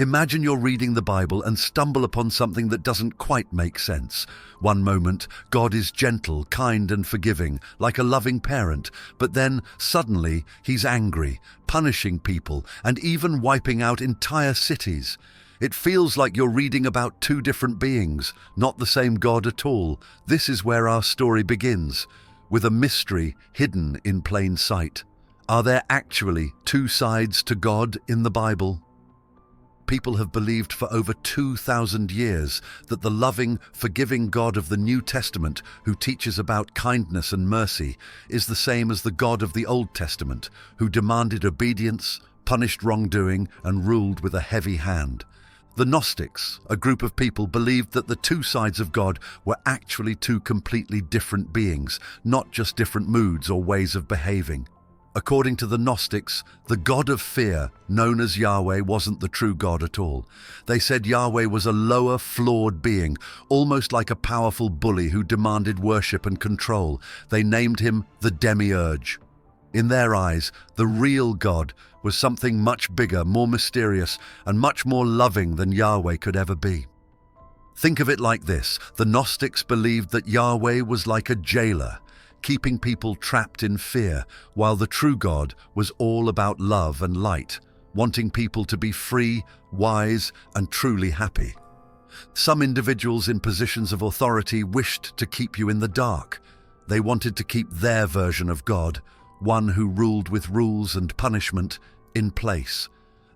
Imagine you're reading the Bible and stumble upon something that doesn't quite make sense. One moment, God is gentle, kind and forgiving, like a loving parent, but then, suddenly, he's angry, punishing people, and even wiping out entire cities. It feels like you're reading about two different beings, not the same God at all. This is where our story begins, with a mystery hidden in plain sight. Are there actually two sides to God in the Bible? People have believed for over 2,000 years that the loving, forgiving God of the New Testament, who teaches about kindness and mercy, is the same as the God of the Old Testament, who demanded obedience, punished wrongdoing, and ruled with a heavy hand. The Gnostics, a group of people, believed that the two sides of God were actually two completely different beings, not just different moods or ways of behaving. According to the Gnostics, the God of fear, known as Yahweh, wasn't the true God at all. They said Yahweh was a lower, flawed being, almost like a powerful bully who demanded worship and control. They named him the Demiurge. In their eyes, the real God was something much bigger, more mysterious, and much more loving than Yahweh could ever be. Think of it like this: the Gnostics believed that Yahweh was like a jailer, keeping people trapped in fear, while the true God was all about love and light, wanting people to be free, wise, and truly happy. Some individuals in positions of authority wished to keep you in the dark. They wanted to keep their version of God, one who ruled with rules and punishment, in place.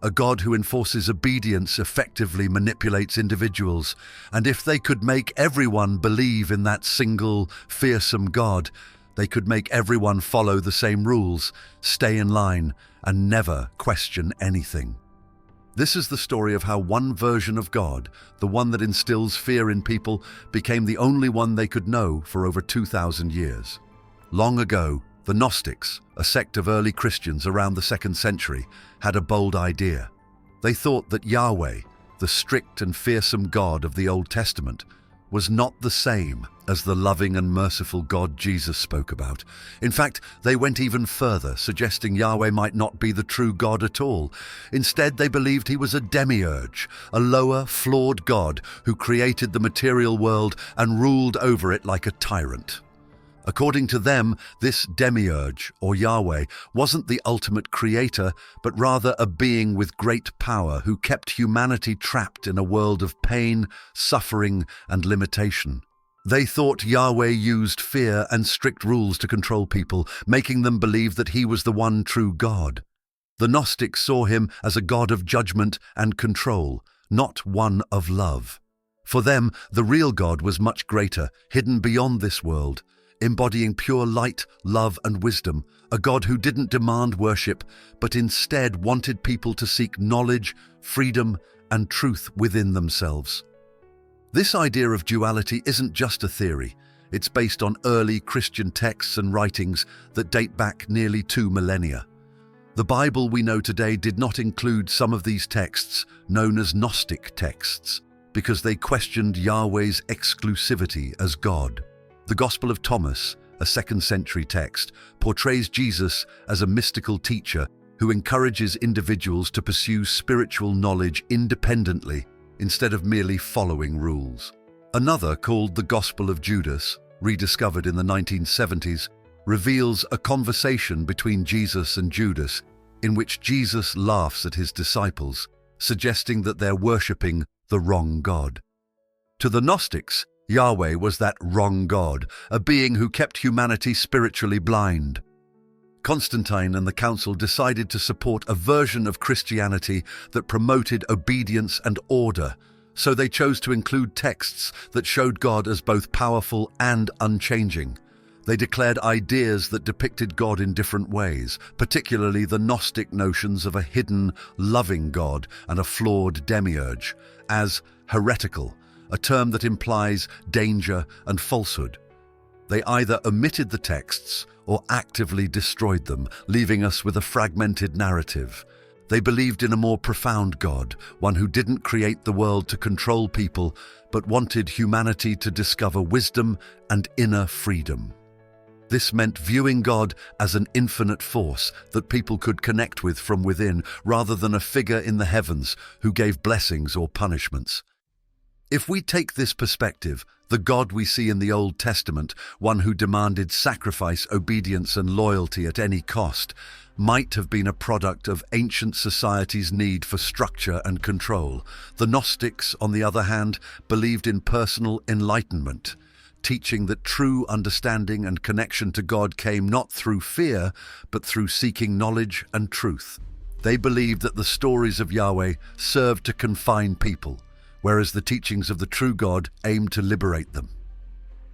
A God who enforces obedience effectively manipulates individuals, and if they could make everyone believe in that single, fearsome God, they could make everyone follow the same rules, stay in line, and never question anything. This is the story of how one version of God, the one that instills fear in people, became the only one they could know for over 2,000 years. Long ago, the Gnostics, a sect of early Christians around the 2nd century, had a bold idea. They thought that Yahweh, the strict and fearsome God of the Old Testament, was not the same as the loving and merciful God Jesus spoke about. In fact, they went even further, suggesting Yahweh might not be the true God at all. Instead, they believed he was a demiurge, a lower, flawed God who created the material world and ruled over it like a tyrant. According to them, this demiurge, or Yahweh, wasn't the ultimate creator, but rather a being with great power who kept humanity trapped in a world of pain, suffering, and limitation. They thought Yahweh used fear and strict rules to control people, making them believe that he was the one true God. The Gnostics saw him as a God of judgment and control, not one of love. For them, the real God was much greater, hidden beyond this world, embodying pure light, love, and wisdom, a God who didn't demand worship, but instead wanted people to seek knowledge, freedom, and truth within themselves. This idea of duality isn't just a theory. It's based on early Christian texts and writings that date back nearly 2 millennia. The Bible we know today did not include some of these texts, known as Gnostic texts, because they questioned Yahweh's exclusivity as God. The Gospel of Thomas, a 2nd century text, portrays Jesus as a mystical teacher who encourages individuals to pursue spiritual knowledge independently instead of merely following rules. Another, called the Gospel of Judas, rediscovered in the 1970s, reveals a conversation between Jesus and Judas in which Jesus laughs at his disciples, suggesting that they're worshipping the wrong God. To the Gnostics, Yahweh was that wrong God, a being who kept humanity spiritually blind. Constantine and the council decided to support a version of Christianity that promoted obedience and order, so they chose to include texts that showed God as both powerful and unchanging. They declared ideas that depicted God in different ways, particularly the Gnostic notions of a hidden, loving God and a flawed demiurge, as heretical, a term that implies danger and falsehood. They either omitted the texts or actively destroyed them, leaving us with a fragmented narrative. They believed in a more profound God, one who didn't create the world to control people, but wanted humanity to discover wisdom and inner freedom. This meant viewing God as an infinite force that people could connect with from within, rather than a figure in the heavens who gave blessings or punishments. If we take this perspective, the God we see in the Old Testament, one who demanded sacrifice, obedience, and loyalty at any cost, might have been a product of ancient society's need for structure and control. The Gnostics, on the other hand, believed in personal enlightenment, teaching that true understanding and connection to God came not through fear, but through seeking knowledge and truth. They believed that the stories of Yahweh served to confine people, whereas the teachings of the true God aimed to liberate them.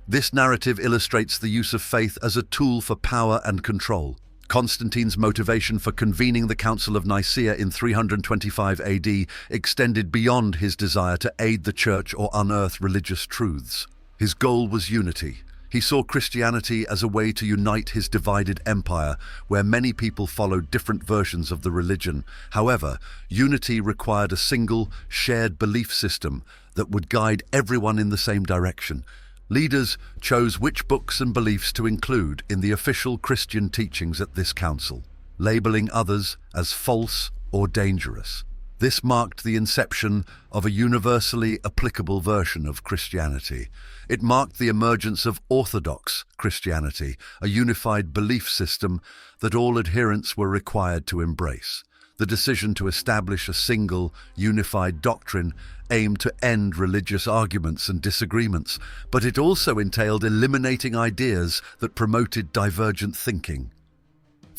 This narrative illustrates the use of faith as a tool for power and control. Constantine's motivation for convening the Council of Nicaea in 325 AD extended beyond his desire to aid the Church or unearth religious truths. His goal was unity. He saw Christianity as a way to unite his divided empire, where many people followed different versions of the religion. However, unity required a single, shared belief system that would guide everyone in the same direction. Leaders chose which books and beliefs to include in the official Christian teachings at this council, labeling others as false or dangerous. This marked the inception of a universally applicable version of Christianity. It marked the emergence of Orthodox Christianity, a unified belief system that all adherents were required to embrace. The decision to establish a single, unified doctrine aimed to end religious arguments and disagreements, but it also entailed eliminating ideas that promoted divergent thinking.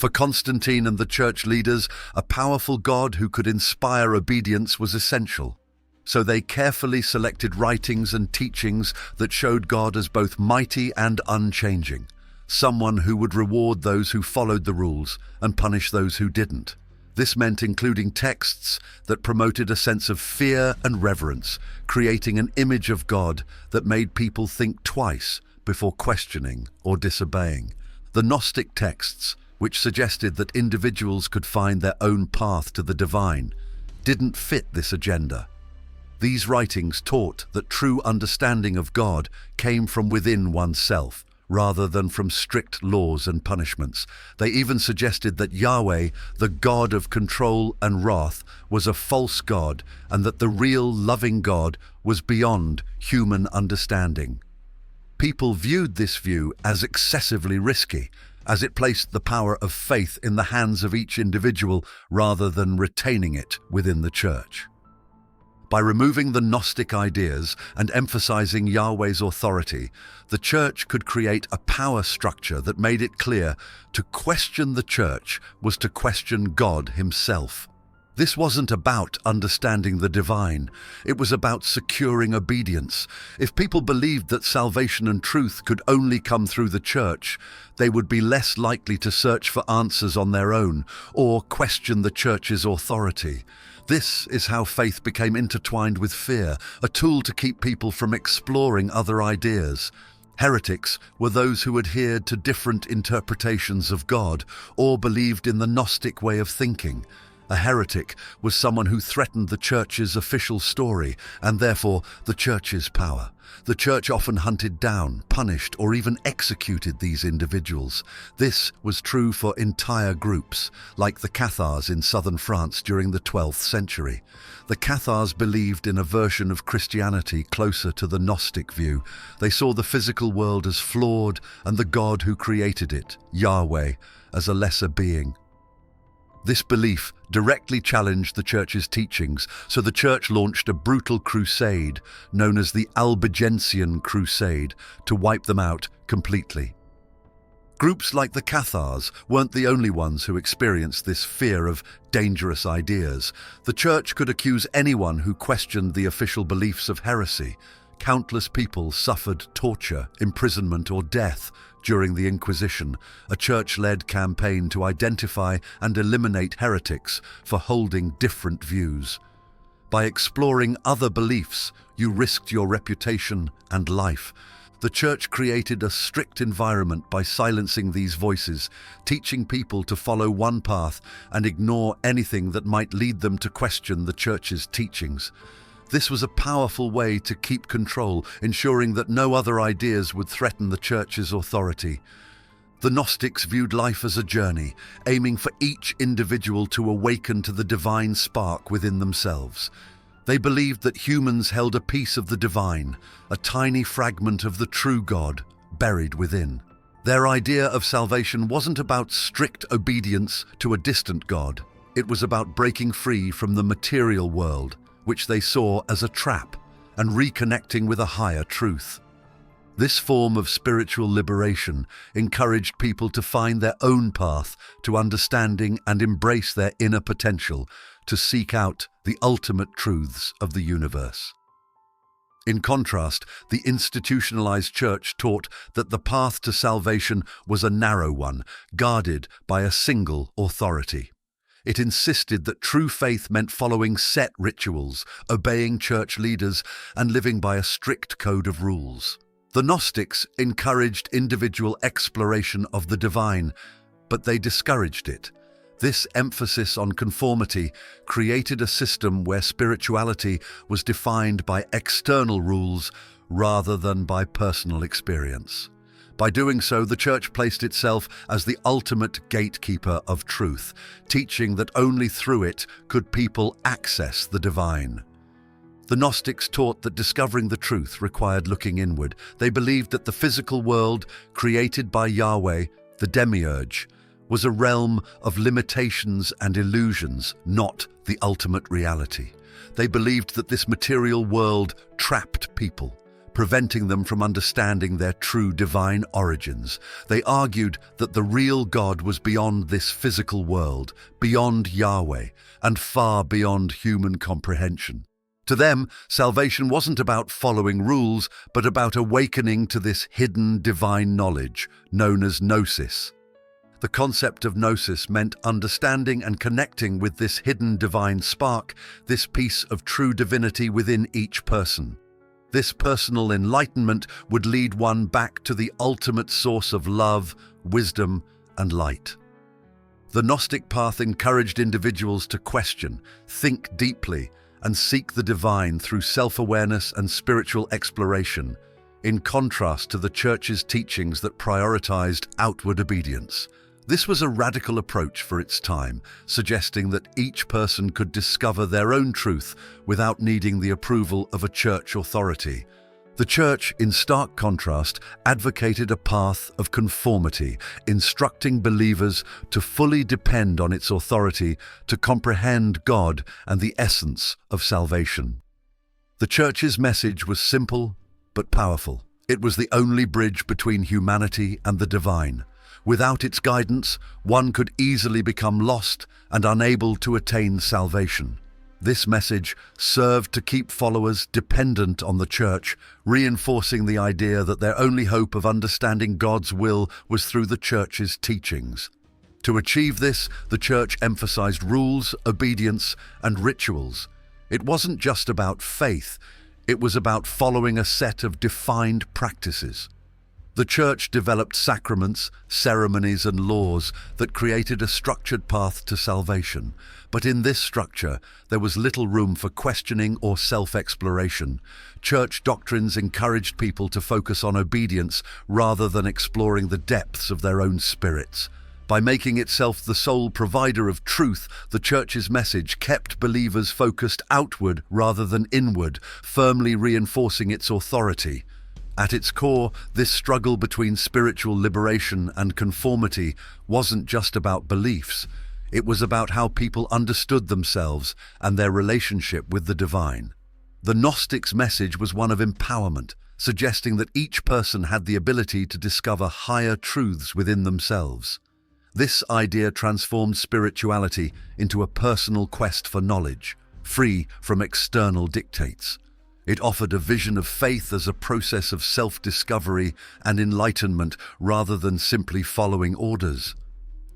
For Constantine and the church leaders, a powerful God who could inspire obedience was essential. So they carefully selected writings and teachings that showed God as both mighty and unchanging, someone who would reward those who followed the rules and punish those who didn't. This meant including texts that promoted a sense of fear and reverence, creating an image of God that made people think twice before questioning or disobeying. The Gnostic texts, which suggested that individuals could find their own path to the divine, didn't fit this agenda. These writings taught that true understanding of God came from within oneself, rather than from strict laws and punishments. They even suggested that Yahweh, the God of control and wrath, was a false God, and that the real loving God was beyond human understanding. People viewed this view as excessively risky, as it placed the power of faith in the hands of each individual rather than retaining it within the church. By removing the Gnostic ideas and emphasizing Yahweh's authority, the church could create a power structure that made it clear to question the church was to question God himself. This wasn't about understanding the divine, it was about securing obedience. If people believed that salvation and truth could only come through the church, they would be less likely to search for answers on their own or question the church's authority. This is how faith became intertwined with fear, a tool to keep people from exploring other ideas. Heretics were those who adhered to different interpretations of God or believed in the Gnostic way of thinking. A heretic was someone who threatened the church's official story and therefore the church's power. The church often hunted down, punished, or even executed these individuals. This was true for entire groups, like the Cathars in southern France during the 12th century. The Cathars believed in a version of Christianity closer to the Gnostic view. They saw the physical world as flawed and the God who created it, Yahweh, as a lesser being. This belief directly challenged the church's teachings, so the church launched a brutal crusade known as the Albigensian Crusade to wipe them out completely. Groups like the Cathars weren't the only ones who experienced this fear of dangerous ideas. The church could accuse anyone who questioned the official beliefs of heresy. Countless people suffered torture, imprisonment, or death during the Inquisition, a church-led campaign to identify and eliminate heretics for holding different views. By exploring other beliefs, you risked your reputation and life. The church created a strict environment by silencing these voices, teaching people to follow one path and ignore anything that might lead them to question the church's teachings. This was a powerful way to keep control, ensuring that no other ideas would threaten the church's authority. The Gnostics viewed life as a journey, aiming for each individual to awaken to the divine spark within themselves. They believed that humans held a piece of the divine, a tiny fragment of the true God, buried within. Their idea of salvation wasn't about strict obedience to a distant God. It was about breaking free from the material world, which they saw as a trap, and reconnecting with a higher truth. This form of spiritual liberation encouraged people to find their own path to understanding and embrace their inner potential, to seek out the ultimate truths of the universe. In contrast, the institutionalized church taught that the path to salvation was a narrow one, guarded by a single authority. It insisted that true faith meant following set rituals, obeying church leaders, and living by a strict code of rules. The Gnostics encouraged individual exploration of the divine, but they discouraged it. This emphasis on conformity created a system where spirituality was defined by external rules rather than by personal experience. By doing so, the church placed itself as the ultimate gatekeeper of truth, teaching that only through it could people access the divine. The Gnostics taught that discovering the truth required looking inward. They believed that the physical world, created by Yahweh, the demiurge, was a realm of limitations and illusions, not the ultimate reality. They believed that this material world trapped people, preventing them from understanding their true divine origins. They argued that the real God was beyond this physical world, beyond Yahweh, and far beyond human comprehension. To them, salvation wasn't about following rules, but about awakening to this hidden divine knowledge, known as gnosis. The concept of gnosis meant understanding and connecting with this hidden divine spark, this piece of true divinity within each person. This personal enlightenment would lead one back to the ultimate source of love, wisdom, and light. The Gnostic path encouraged individuals to question, think deeply, and seek the divine through self-awareness and spiritual exploration, in contrast to the Church's teachings that prioritized outward obedience. This was a radical approach for its time, suggesting that each person could discover their own truth without needing the approval of a church authority. The Church, in stark contrast, advocated a path of conformity, instructing believers to fully depend on its authority to comprehend God and the essence of salvation. The Church's message was simple but powerful. It was the only bridge between humanity and the divine. Without its guidance, one could easily become lost and unable to attain salvation. This message served to keep followers dependent on the Church, reinforcing the idea that their only hope of understanding God's will was through the Church's teachings. To achieve this, the Church emphasized rules, obedience, and rituals. It wasn't just about faith, it was about following a set of defined practices. The Church developed sacraments, ceremonies, and laws that created a structured path to salvation. But in this structure, there was little room for questioning or self-exploration. Church doctrines encouraged people to focus on obedience rather than exploring the depths of their own spirits. By making itself the sole provider of truth, the Church's message kept believers focused outward rather than inward, firmly reinforcing its authority. At its core, this struggle between spiritual liberation and conformity wasn't just about beliefs. It was about how people understood themselves and their relationship with the divine. The Gnostics' message was one of empowerment, suggesting that each person had the ability to discover higher truths within themselves. This idea transformed spirituality into a personal quest for knowledge, free from external dictates. It offered a vision of faith as a process of self-discovery and enlightenment rather than simply following orders.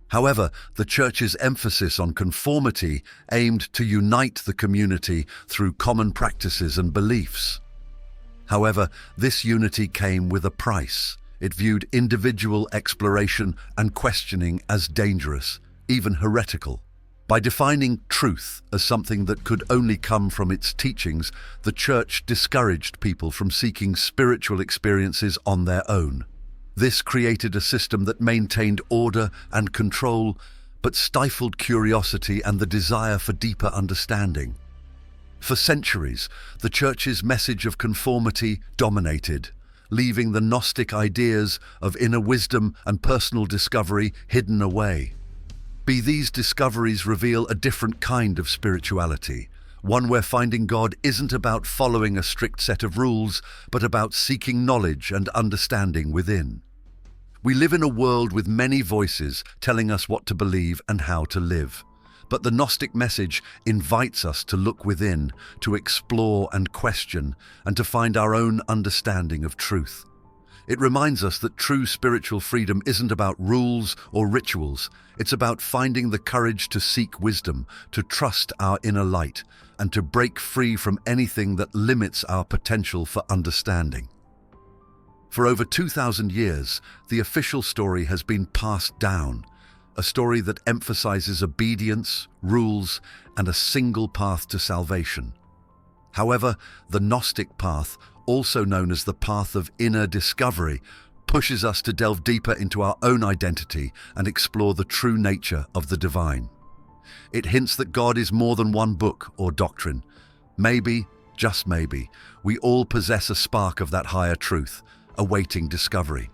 However, the Church's emphasis on conformity aimed to unite the community through common practices and beliefs. However, this unity came with a price. It viewed individual exploration and questioning as dangerous, even heretical. By defining truth as something that could only come from its teachings, the Church discouraged people from seeking spiritual experiences on their own. This created a system that maintained order and control, but stifled curiosity and the desire for deeper understanding. For centuries, the Church's message of conformity dominated, leaving the Gnostic ideas of inner wisdom and personal discovery hidden away. These discoveries reveal a different kind of spirituality, one where finding God isn't about following a strict set of rules, but about seeking knowledge and understanding within. We live in a world with many voices telling us what to believe and how to live. But the Gnostic message invites us to look within, to explore and question, and to find our own understanding of truth. It reminds us that true spiritual freedom isn't about rules or rituals. It's about finding the courage to seek wisdom, to trust our inner light, and to break free from anything that limits our potential for understanding. For over 2,000 years, the official story has been passed down, a story that emphasizes obedience, rules, and a single path to salvation. However, the Gnostic path, also known as the path of inner discovery, pushes us to delve deeper into our own identity and explore the true nature of the divine. It hints that God is more than one book or doctrine. Maybe, just maybe, we all possess a spark of that higher truth, awaiting discovery.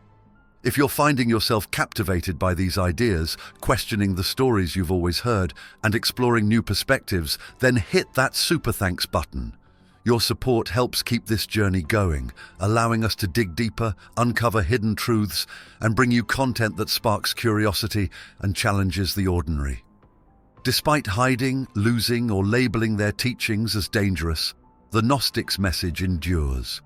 If you're finding yourself captivated by these ideas, questioning the stories you've always heard, and exploring new perspectives, then hit that super thanks button. Your support helps keep this journey going, allowing us to dig deeper, uncover hidden truths, and bring you content that sparks curiosity and challenges the ordinary. Despite hiding, losing, or labeling their teachings as dangerous, the Gnostics' message endures.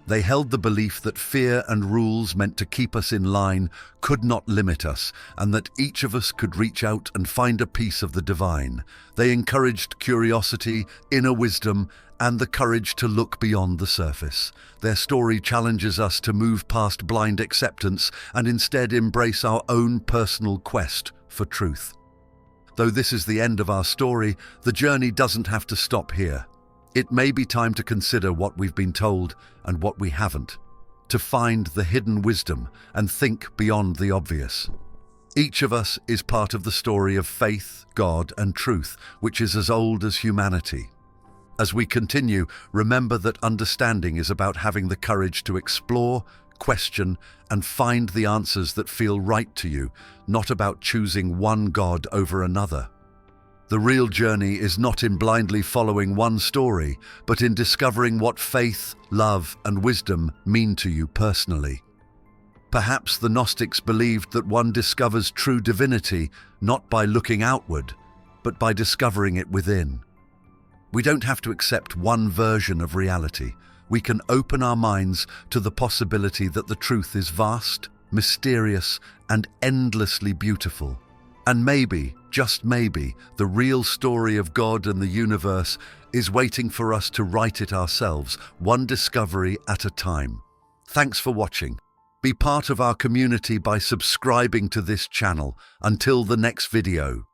They held the belief that fear and rules meant to keep us in line could not limit us, and that each of us could reach out and find a piece of the divine. They encouraged curiosity, inner wisdom, and the courage to look beyond the surface. Their story challenges us to move past blind acceptance and instead embrace our own personal quest for truth. Though this is the end of our story, the journey doesn't have to stop here. It may be time to consider what we've been told and what we haven't, to find the hidden wisdom and think beyond the obvious. Each of us is part of the story of faith, God, and truth, which is as old as humanity. As we continue, remember that understanding is about having the courage to explore, question, and find the answers that feel right to you, not about choosing one God over another. The real journey is not in blindly following one story, but in discovering what faith, love, and wisdom mean to you personally. Perhaps the Gnostics believed that one discovers true divinity not by looking outward, but by discovering it within. We don't have to accept one version of reality. We can open our minds to the possibility that the truth is vast, mysterious, and endlessly beautiful. And maybe, just maybe, the real story of God and the universe is waiting for us to write it ourselves, one discovery at a time. Thanks for watching. Be part of our community by subscribing to this channel. Until the next video.